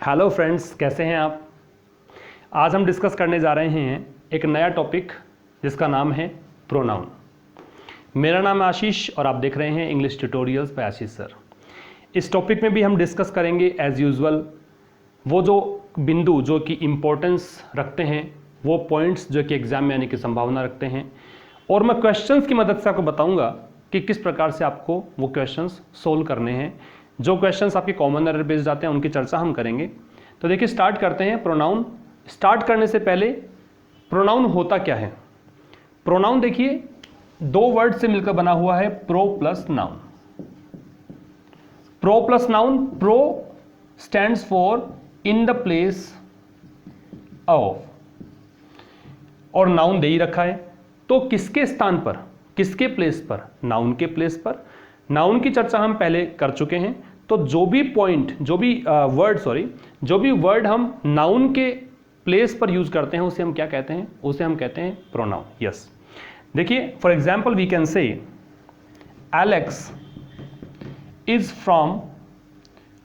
Hello friends, कैसे हैं आप। आज हम डिस्कस करने जा रहे हैं एक नया टॉपिक जिसका नाम है प्रोनाउन। मेरा नाम है आशीष और आप देख रहे हैं इंग्लिश ट्यूटोरियल्स बाय आशीष सर। इस टॉपिक में भी हम डिस्कस करेंगे एज यूजुअल वो जो बिंदु जो कि इम्पोर्टेंस रखते हैं, वो पॉइंट्स जो कि एग्जाम में आने की संभावना रखते हैं, और मैं क्वेश्चंस की मदद से आपको बताऊंगा कि किस प्रकार से आपको वो क्वेश्चंस सोल्व करने हैं। जो क्वेश्चंस आपके कॉमन एरर बेस्ड आते हैं उनकी चर्चा हम करेंगे। तो देखिए, स्टार्ट करते हैं। प्रोनाउन स्टार्ट करने से पहले प्रोनाउन होता क्या है। प्रोनाउन देखिए दो वर्ड से मिलकर बना हुआ है, pro plus noun. Pro plus noun, pro stands for in the place of, और नाउन दे ही रखा है, तो किसके स्थान पर, किसके प्लेस पर, नाउन के प्लेस पर। नाउन की चर्चा हम पहले कर चुके हैं। तो जो भी पॉइंट, जो भी वर्ड हम नाउन के प्लेस पर यूज करते हैं उसे हम क्या कहते हैं, उसे हम कहते हैं प्रोनाउन। यस, देखिए for example we can say Alex is from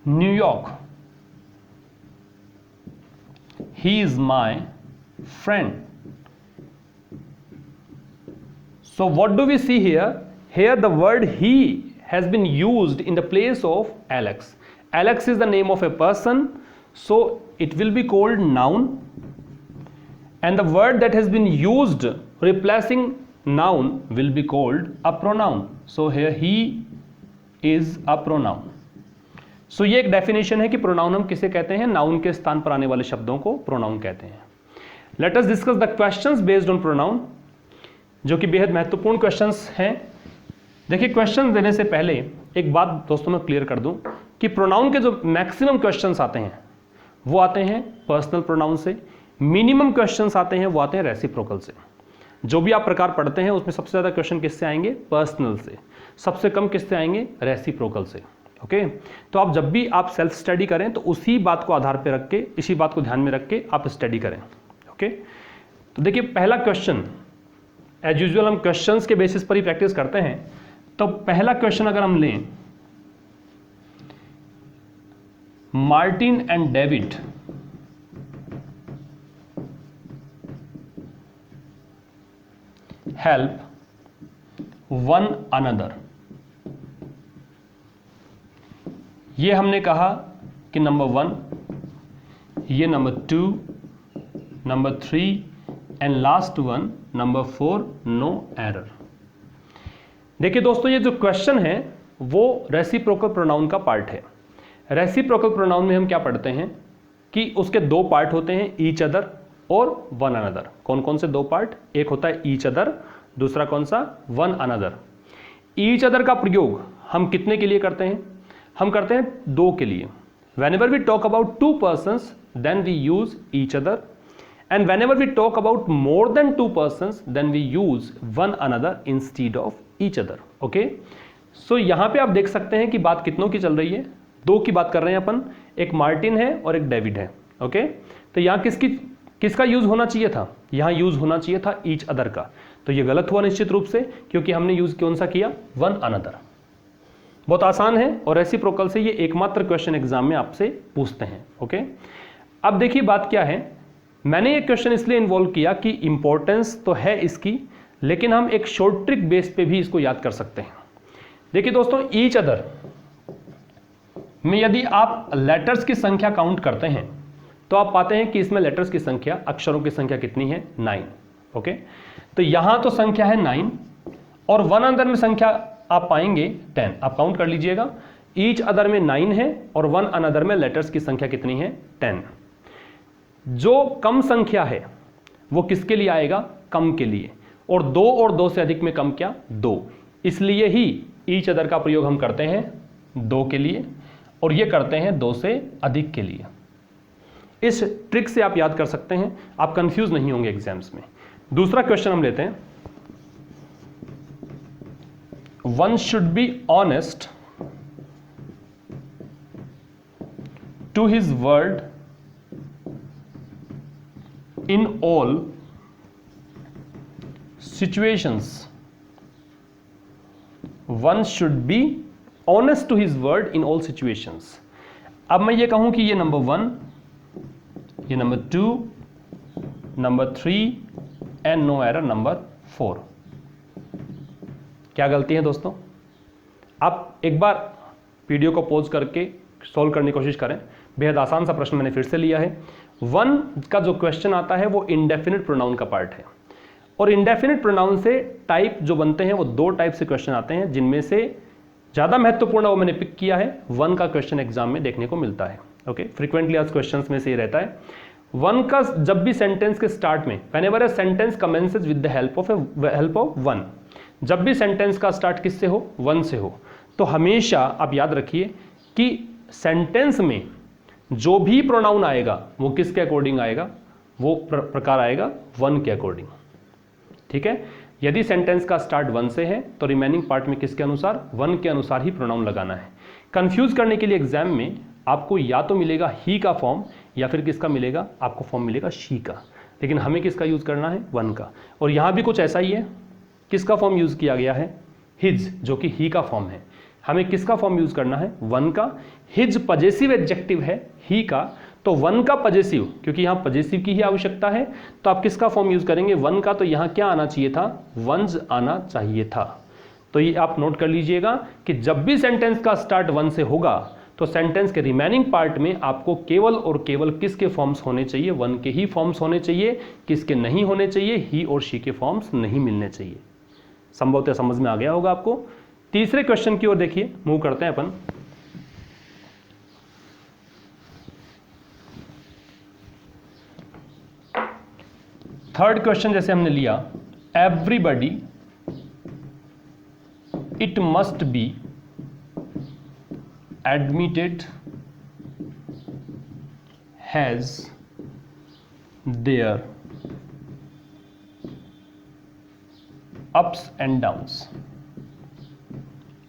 New York, he is my friend. So what do we see here? Here the word he has been used in the place of Alex. Alex is the name of a person, so it will be called noun, and the word that has been used replacing noun will be called a pronoun. So here he is a pronoun. So ये एक definition है कि pronoun हम किसे कहते हैं, noun के स्थान पर आने वाले शब्दों को pronoun कहते हैं। Let us discuss the questions based on pronoun, जो कि बेहद महत्वपूर्ण क्वेश्चंस हैं। देखिए, क्वेश्चन देने से पहले एक बात दोस्तों मैं क्लियर कर दूं कि प्रोनाउन के जो मैक्सिमम क्वेश्चंस आते हैं वो आते हैं पर्सनल प्रोनाउन से, मिनिमम क्वेश्चंस आते हैं वो आते हैं रेसिप्रोकल से। जो भी आप प्रकार पढ़ते हैं उसमें सबसे ज़्यादा क्वेश्चन किससे आएंगे, पर्सनल से, सबसे कम किससे आएंगे, रेसिप्रोकल से। ओके, तो आप जब भी आप सेल्फ स्टडी करें तो उसी बात को आधार पर रख के, इसी बात को ध्यान में रख के आप स्टडी करें। ओके, तो देखिए पहला क्वेश्चन, एज यूजुअल हम क्वेश्चंस के बेसिस पर ही प्रैक्टिस करते हैं। तो पहला क्वेश्चन अगर हम लें, Martin and David help one another. ये हमने कहा कि नंबर 1, ये number 2, number 3 and last one number 4, no error. देखिए दोस्तों, ये जो क्वेश्चन है वो रेसिप्रोकल प्रोनाउन का पार्ट है। रेसिप्रोकल प्रोनाउन में हम क्या पढ़ते हैं कि उसके दो पार्ट होते हैं, ईच अदर और वन अनदर। कौन कौन से दो पार्ट, एक होता है ईच अदर, दूसरा कौन सा, वन अनदर। ईच अदर का प्रयोग हम कितने के लिए करते हैं, हम करते हैं दो के लिए। Whenever we talk about two persons then we use each other, and whenever we talk about more than two persons then we use one another instead of each other. okay, so यहाँ पे आप देख सकते हैं कि बात कितनों की चल रही है, दो की बात कर रहे हैं अपन, एक मार्टिन है और एक डेविड है। ओके, तो यहाँ किसका यूज होना चाहिए था, यहाँ यूज होना चाहिए था ईच अदर का। तो ये गलत हुआ निश्चित रूप से, क्योंकि हमने यूज कौन सा किया, वन अनदर। बहुत आसान है और रेसिप्रोकल से ये एकमात्र क्वेश्चन एग्जाम में आपसे पूछते हैं। ओके, अब देखिए बात क्या है, मैंने ये क्वेश्चन इसलिए इन्वॉल्व किया कि इंपॉर्टेंस तो है इसकी, लेकिन हम एक शॉर्ट ट्रिक बेस पे भी इसको याद कर सकते हैं। देखिए दोस्तों, ईच अदर में यदि आप लेटर्स की संख्या काउंट करते हैं तो आप पाते हैं कि इसमें लेटर्स की संख्या, अक्षरों की संख्या कितनी है, 9। ओके, तो यहां तो संख्या है 9 और वन अदर में संख्या आप पाएंगे 10। आप काउंट कर लीजिएगा, ईच अदर में 9 है और वन अनदर में लेटर्स की संख्या कितनी है, 10। जो कम संख्या है वो किसके लिए आएगा, कम के लिए, और दो से अधिक में कम क्या, 2। इसलिए ही ईच अदर का प्रयोग हम करते हैं 2 के लिए और ये करते हैं 2 से अधिक के लिए। इस ट्रिक से आप याद कर सकते हैं, आप कंफ्यूज नहीं होंगे एग्जाम्स में। दूसरा क्वेश्चन हम लेते हैं, one should be honest to his word in all situations. One should be honest to his word in all situations. अब मैं ये कहूं कि ये नंबर 1 ये number 2, number 3 and no error number 4। क्या गलती है दोस्तों? आप एक बार वीडियो को पॉज करके सॉल्व करने की कोशिश करें। बेहद आसान सा प्रश्न मैंने फिर से लिया है। 1 का जो क्वेश्चन आता है वो इंडेफिनिट प्रोनाउन का पार्ट है, और इंडेफिनिट प्रोनाउन से टाइप जो बनते हैं वो 2 टाइप से क्वेश्चन आते हैं, जिनमें से ज़्यादा महत्वपूर्ण वो मैंने पिक किया है। 1 का क्वेश्चन एग्जाम में देखने को मिलता है। ओके, फ्रीक्वेंटली आज क्वेश्चन में से ये रहता है। 1 का जब भी सेंटेंस के स्टार्ट में, whenever a sentence commences with the help of 1, जब भी सेंटेंस का स्टार्ट किससे हो? 1 से हो, तो हमेशा आप याद रखिए कि सेंटेंस में जो भी प्रोनाउन आएगा वो किसके अकॉर्डिंग आएगा? वो प्रकार आएगा 1 के अकॉर्डिंग। ठीक है, यदि सेंटेंस का स्टार्ट 1 से है तो रिमेनिंग पार्ट में किसके अनुसार? 1 के अनुसार ही प्रोनाउन लगाना है। कंफ्यूज करने के लिए एग्जाम में आपको या तो मिलेगा ही का फॉर्म या फिर किसका मिलेगा? आपको फॉर्म मिलेगा शी का, लेकिन हमें किसका यूज करना है? 1 का। और यहां भी कुछ ऐसा ही है। किसका फॉर्म यूज किया गया है? हिज, जो कि ही का फॉर्म है। हमें किसका फॉर्म यूज करना है? 1 का। हिज पजेसिव एडजेक्टिव है ही का, तो 1 का पजेसिव, क्योंकि यहां पजेसिव की ही आवश्यकता है, तो आप किसका फॉर्म यूज करेंगे? 1 का। तो यहां क्या आना चाहिए था? वंस आना चाहिए था। तो ये आप नोट कर लीजिएगा कि जब भी सेंटेंस का स्टार्ट 1 से होगा तो सेंटेंस के रिमेनिंग पार्ट में आपको केवल और केवल किसके फॉर्म्स होने चाहिए? 1 के ही फॉर्म्स होने चाहिए। किसके नहीं होने चाहिए? ही और शी के फॉर्म्स नहीं मिलने चाहिए। संभवतः समझ में आ गया होगा आपको। तीसरे क्वेश्चन की ओर देखिए, मूव करते हैं अपन। थर्ड क्वेश्चन जैसे हमने लिया, everybody it must be admitted has their ups and downs.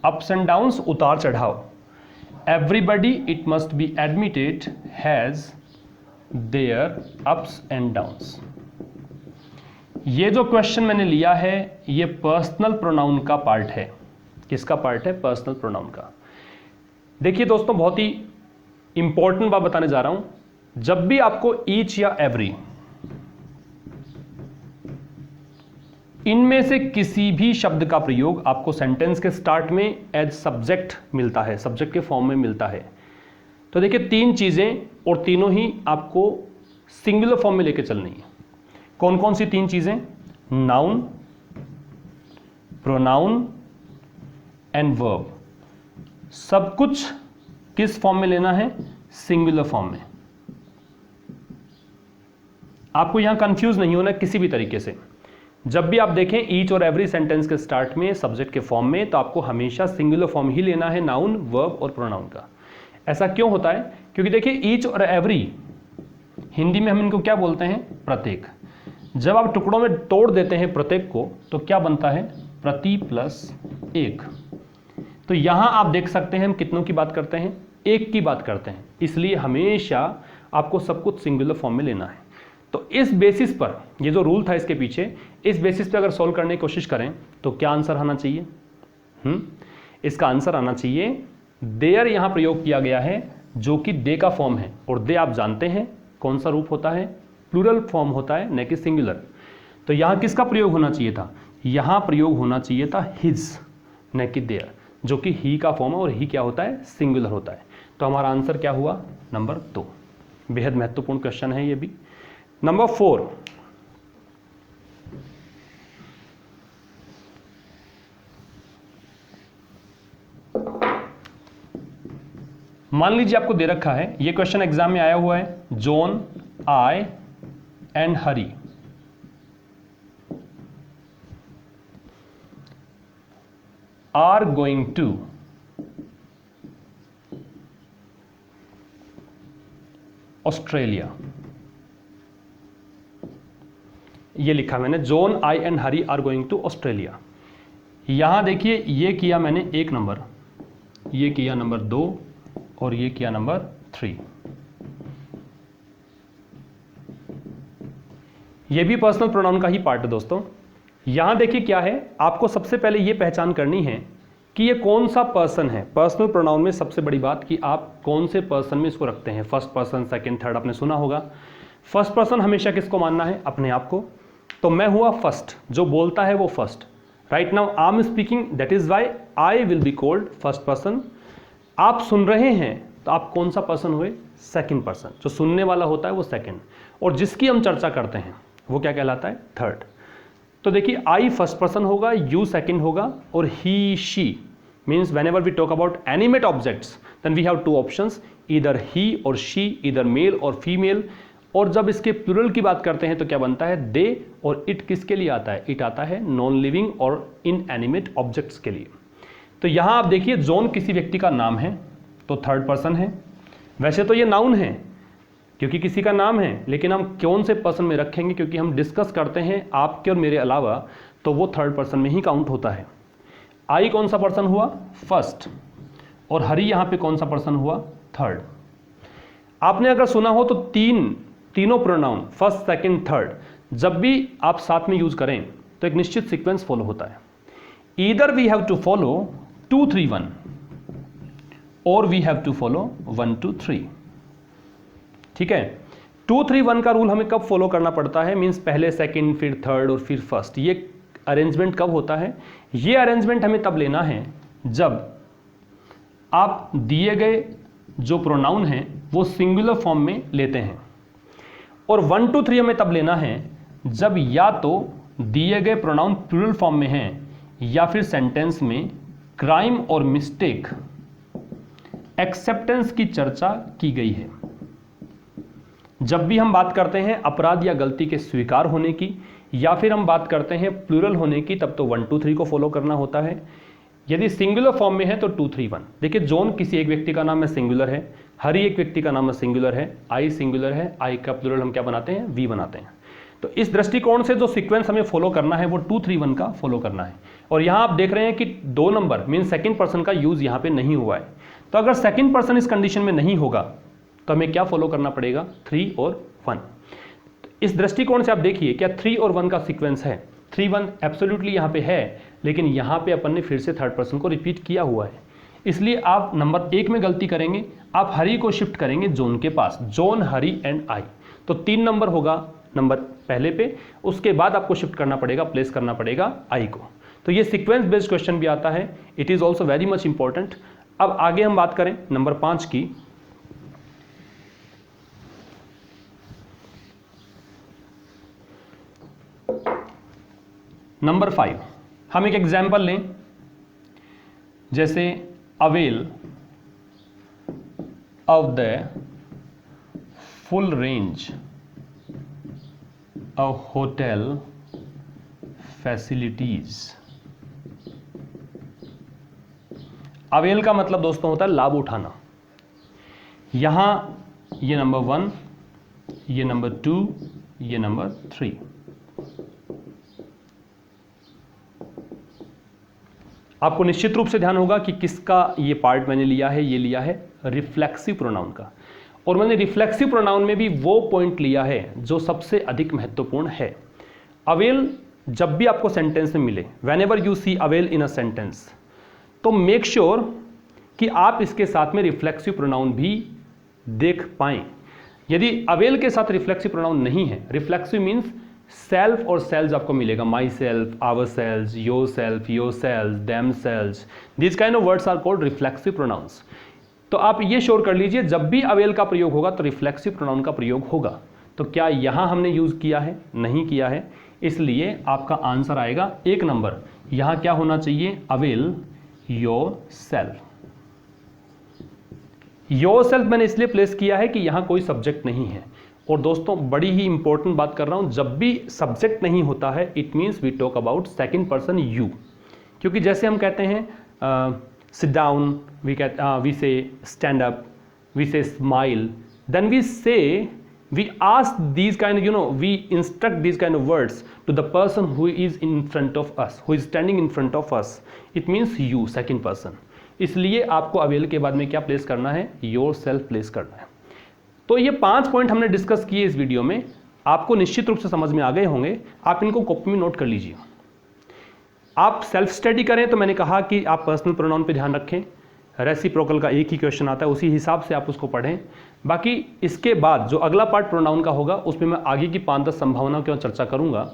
Ups and downs, उतार चढ़ाव। Everybody it must be admitted has their ups and downs. ये जो क्वेश्चन मैंने लिया है ये पर्सनल प्रोनाउन का पार्ट है। किसका पार्ट है? पर्सनल प्रोनाउन का। देखिए दोस्तों, बहुत ही इंपॉर्टेंट बात बताने जा रहा हूं। जब भी आपको ईच या एवरी, इनमें से किसी भी शब्द का प्रयोग आपको सेंटेंस के स्टार्ट में एज सब्जेक्ट मिलता है, सब्जेक्ट के फॉर्म में मिलता है, तो देखिए 3 चीजें, और तीनों ही आपको सिंगुलर फॉर्म में लेके चलनी है। कौन कौन सी 3 चीजें? Noun, pronoun and verb. सब कुछ किस फॉर्म में लेना है? सिंगुलर फॉर्म में। आपको यहां कंफ्यूज नहीं होना किसी भी तरीके से। जब भी आप देखें ईच और एवरी सेंटेंस के स्टार्ट में सब्जेक्ट के फॉर्म में, तो आपको हमेशा सिंगुलर फॉर्म ही लेना है, नाउन, वर्ब और प्रोनाउन का। ऐसा क्यों होता है? क्योंकि देखिए ईच और एवरी, हिंदी में हम इनको क्या बोलते हैं? प्रत्येक। जब आप टुकड़ों में तोड़ देते हैं प्रत्येक को तो क्या बनता है? प्रति प्लस एक। तो यहां आप देख सकते हैं हम कितनों की बात करते हैं? एक की बात करते हैं। इसलिए हमेशा आपको सब कुछ सिंगुलर फॉर्म में लेना है। तो इस बेसिस पर, ये जो रूल था इसके पीछे, इस बेसिस पे अगर सॉल्व करने की कोशिश करें तो क्या आंसर आना चाहिए? इसका आंसर आना चाहिए देयर। यहां प्रयोग किया गया है जो कि दे का फॉर्म है, और दे आप जानते हैं कौन सा रूप होता है? प्लूरल फॉर्म होता है, न कि सिंगुलर। तो यहां किसका प्रयोग होना चाहिए था? यहां प्रयोग होना चाहिए था हिज, न कि देयर, जो कि ही का फॉर्म है, और ही क्या होता है? सिंगुलर होता है। तो हमारा आंसर क्या हुआ? नंबर 2। बेहद महत्वपूर्ण क्वेश्चन है ये भी। नंबर 4, मान लीजिए आपको दे रखा है, ये क्वेश्चन एग्जाम में आया हुआ है, John, I and Hari are going to Australia. ये लिखा मैंने, John, I and Hari are going to Australia. यहां देखिए ये किया मैंने 1 नंबर, ये किया नंबर 2 और ये किया नंबर 3। ये भी पर्सनल प्रोनाउन का ही पार्ट है दोस्तों। यहां देखिए क्या है, आपको सबसे पहले ये पहचान करनी है कि ये कौन सा पर्सन है। पर्सनल प्रोनाउन में सबसे बड़ी बात कि आप कौन से पर्सन में इसको रखते हैं, फर्स्ट पर्सन, सेकंड, थर्ड, आपने सुना होगा। फर्स्ट पर्सन हमेशा किसको मानना है? अपने आप को। तो मैं हुआ फर्स्ट, जो बोलता है वो first. Right now I am speaking, that is why I will be called first person. आप सुन रहे हैं तो आप कौन सा पर्सन हुए? Second person. जो सुनने वाला होता है वो सेकंड, और जिसकी हम चर्चा करते हैं वो क्या कहलाता है? थर्ड। तो देखिए, आई फर्स्ट पर्सन होगा, यू सेकंड होगा, और he she means whenever we talk about animate objects then we have two options, either he or she, either male or female। और जब इसके प्लूरल की बात करते हैं तो क्या बनता है? दे। और इट किसके लिए आता है? इट आता है नॉन लिविंग और इनएनिमेट ऑब्जेक्ट्स के लिए। तो यहां आप देखिए, जॉन किसी व्यक्ति का नाम है तो थर्ड पर्सन है। वैसे तो ये नाउन है क्योंकि किसी का नाम है, लेकिन हम कौन से पर्सन में रखेंगे? क्योंकि हम डिस्कस करते हैं आपके और मेरे अलावा, तो वो थर्ड पर्सन में ही काउंट होता है। आई कौन सा पर्सन हुआ? फर्स्ट। और हरी यहां पे कौन सा पर्सन हुआ? थर्ड। आपने अगर सुना हो तो तीनों प्रोनाउन फर्स्ट, सेकंड, थर्ड जब भी आप साथ में यूज करें तो एक निश्चित सीक्वेंस फॉलो होता है। Either we have to follow 2 3 1 और वी हैव टू फॉलो 1 2 3। ठीक है, 2 3 1 का रूल हमें कब फॉलो करना पड़ता है? मींस पहले सेकंड, फिर थर्ड और फिर फर्स्ट। ये अरेंजमेंट कब होता है? ये अरेंजमेंट हमें तब लेना है जब आप दिए गए जो प्रोनाउन हैं वो सिंगुलर फॉर्म में लेते हैं, और 1 2 3 हमें तब लेना है जब या तो दिए गए प्रोनाउन प्लूरल फॉर्म में हैं या फिर सेंटेंस में क्राइम और मिस्टेक एक्सेप्टेंस की चर्चा की गई है। जब भी हम बात करते हैं अपराध या गलती के स्वीकार होने की, या फिर हम बात करते हैं प्लूरल होने की, तब तो 1 2 3 को फॉलो करना होता है। यदि सिंगुलर फॉर्म में है तो 2 3 1। देखिए, जॉन किसी एक व्यक्ति का नाम है, सिंगुलर है। हरी एक व्यक्ति का नाम है, सिंगुलर है। आई सिंगुलर है, आई का प्लूरल हम क्या बनाते हैं? वी बनाते हैं। तो इस दृष्टिकोण से जो सीक्वेंस हमें फॉलो करना है वो 2 3 1 का फॉलो करना है। और यहां आप देख रहे हैं कि 2 नंबर मीन सेकंड पर्सन का यूज यहां पे नहीं हुआ है। तो अगर सेकंड पर्सन इस कंडीशन में नहीं होगा तो हमें क्या फॉलो करना पड़ेगा? 3 और 1। इस दृष्टिकोण से आप देखिए, क्या 3 और 1 का सीक्वेंस है? 3 1 एब्सोल्युटली यहाँ पे है, लेकिन यहाँ पे अपन ने फिर से थर्ड पर्सन को रिपीट किया हुआ है। इसलिए आप नंबर 1 में गलती करेंगे, आप हरी को शिफ्ट करेंगे जॉन के पास। जॉन, हरी एंड आई, तो 3 नंबर होगा नंबर पहले पे। उसके बाद आपको शिफ्ट करना पड़ेगा, प्लेस करना पड़ेगा आई को। तो ये सीक्वेंस बेस्ड क्वेश्चन भी आता है, it is also very much important. अब आगे हम बात करें नंबर 5 की। नंबर 5, हम एक एग्जाम्पल लें, जैसे avail of the full range of hotel facilities. Avail का मतलब दोस्तों होता है लाभ उठाना। यहां ये नंबर 1, ये नंबर 2, ये नंबर 3। आपको निश्चित रूप से ध्यान होगा कि किसका ये पार्ट मैंने लिया है? ये लिया है रिफ्लेक्सिव प्रोनाउन का। और मैंने रिफ्लेक्सिव प्रोनाउन में भी वो पॉइंट लिया है जो सबसे अधिक महत्वपूर्ण है। अवेल जब भी आपको सेंटेंस में मिले, whenever you see avail in a sentence, तो मेक श्योर कि आप इसके साथ में रिफ्लेक्सिव प्रोनाउन भी देख पाएं। यदि अवेल के साथ रिफ्लेक्सिव प्रोनाउन नहीं है, रिफ्लेक्सिव मीन्स सेल्फ और सेल्स आपको मिलेगा, myself, ourselves, yourself, yourselves, themselves, this kind of words are called reflexive pronouns. तो आप ये श्योर कर लीजिए जब भी अवेल का प्रयोग होगा तो रिफ्लेक्सिव प्रोनाउन का प्रयोग होगा। तो क्या यहां हमने यूज किया है? नहीं किया है, इसलिए आपका आंसर आएगा 1 नंबर। यहां क्या होना चाहिए? Avail your self. Your self मैंने इसलिए प्लेस किया है कि यहां कोई सब्जेक्ट नहीं है। और दोस्तों बड़ी ही इंपॉर्टेंट बात कर रहा हूं, जब भी सब्जेक्ट नहीं होता है it means we talk about second person you. क्योंकि जैसे हम कहते हैं sit down, we say stand up, we say smile, then we ask these kind of, we instruct these kind of words to the person who is in front of us, who is standing in front of us. It means you, second person. इसलिए आपको avail के बाद में क्या place करना है? Your self place करना है। तो ये 5 पॉइंट हमने डिस्कस किए इस वीडियो में, आपको निश्चित रूप से समझ में आ गए होंगे। आप इनको कॉपी में नोट कर लीजिए। आप सेल्फ स्टडी करें तो मैंने कहा कि आप पर्सनल प्रोनाउन पे ध्यान रखें, रेसिप्रोकल का एक ही क्वेश्चन आता है, उसी हिसाब से आप उसको पढ़ें। बाकी इसके बाद जो अगला पार्ट प्रोनाउन का होगा उसमें मैं आगे की 5-10 संभावनाओं की चर्चा करूंगा।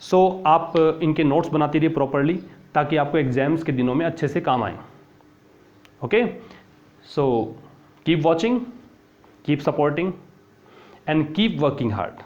सो आप इनके नोट्स बनाती रहिए प्रॉपरली, ताकि आपको एग्जाम्स के दिनों में अच्छे से काम आए। Okay, so keep watching, keep supporting and keep working hard.